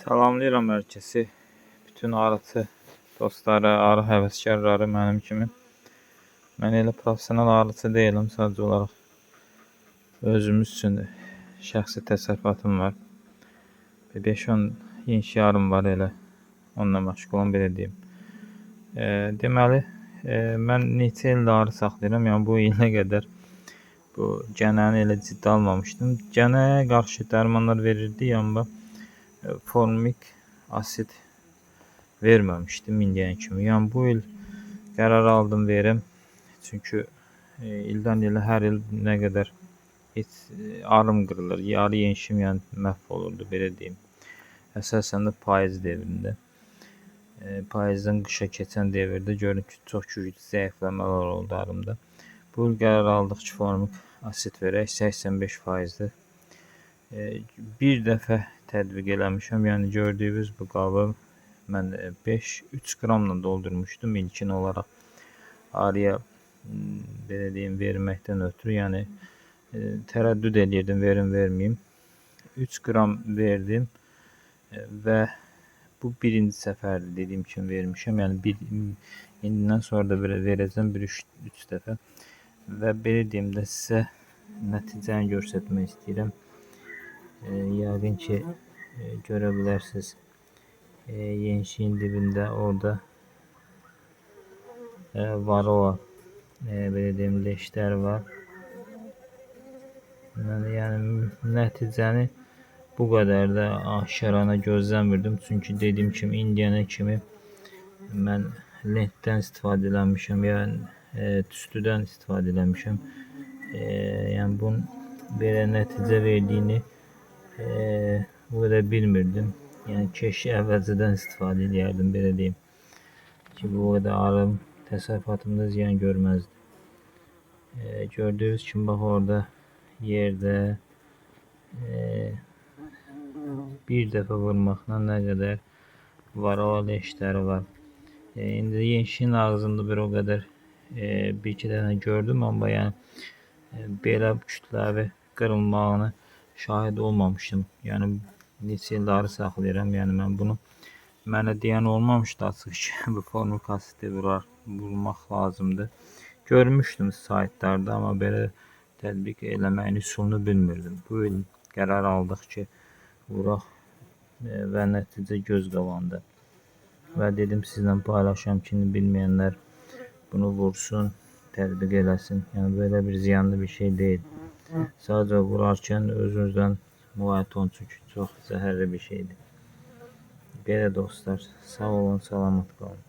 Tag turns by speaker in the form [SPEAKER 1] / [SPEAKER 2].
[SPEAKER 1] Salamlayıram hər kəsi. Bütün arıçı dostları, arı həvəskarları mənim kimi. Mən elə professional arıçı deyiləm, sadəcə olaraq özümüz üçün şəxsi təsərrüfatım var. 5-10 yenişi arım var elə. Onunla məşğulam, belə deyim. Deməli, mən neçə ildir arı saxlayıram. Yəni bu ilə qədər bu gənəni elə ciddi almamışdım. Gənəyə qarşı dərmanlar verirdi, amma formik asid verməmişdim indiyə kimi. Yəni bu il qərar aldım verim. Çünki ildən ilə hər il nə qədər heç arım qırılır, arı yenişim yəni məhv olurdu, belə deyim. Əsasən də payız devrində. Payızdan qışa keçən devirdə görün ki, çox güclü zəifləmələr oldu arımda. Bu il qərar aldıq ki, formik asid verək, 85%-dir. Bir dəfə tətbiq eləmişəm. Yəni gördüyünüz bu qabı mən 3 qramla doldurmuşdum ilkin olaraq arıya, belə deyim, verməkdən ötürü. Yəni tərəddüd edirdim, verim verməyim. 3 qram verdim və bu birinci səfərdir, dediyim kimi vermişəm. Yəni indindən sonra da verəcəm 3 dəfə və belə deyim də sizə nəticəni göstərmək istəyirəm. Yəqin ki görə bilərsiniz, yenişiyin dibində orada varroa, belə deyim, leşlər var. Yəni nəticəni bu qədər də aşkarana gözləmirdim. Çünki dediyim kimi indiyənə kimi mən lentdən istifadə eləmişəm, yəni tüstüdən istifadə eləmişəm. Yəni bunun belə nəticə verdiyini bu qədər bilmirdim. Yəni keşi əvvəlcədən istifadə edərdim, belə deyim ki, bu qədər arım təsərrüfatımda ziyan görməzdi. Gördüyünüz kimi bax orada yerdə bir dəfə vurmaqla nə qədər varroa leşləri var. İndi yenişin ağzında bir o qədər bir-iki dənə gördüm, amma yəni belə kütləvi qırılmağını şahid olmamışdım. Yəni neçə ildir arı saxlayıram. Yəni mən bunu mənə deyən olmamışdı açıq ki, bu formik asidi vurmaq lazımdır. Görmüşdüm saytlarda, amma belə tətbiq eləməyin üsulunu bilmirdim. Bu il qərar aldıq ki, vuraq və nəticə göz qabağında. Və dedim sizlə paylaşam ki, bilməyənlər bunu vursun, tətbiq eləsin. Yəni belə bir ziyanlı bir şey deyil. Sadəcə vurarkən özünüzdən müğayət olun, çünki çox zəhərli bir şeydir. Belə dostlar, sağ olun, salamat qalın.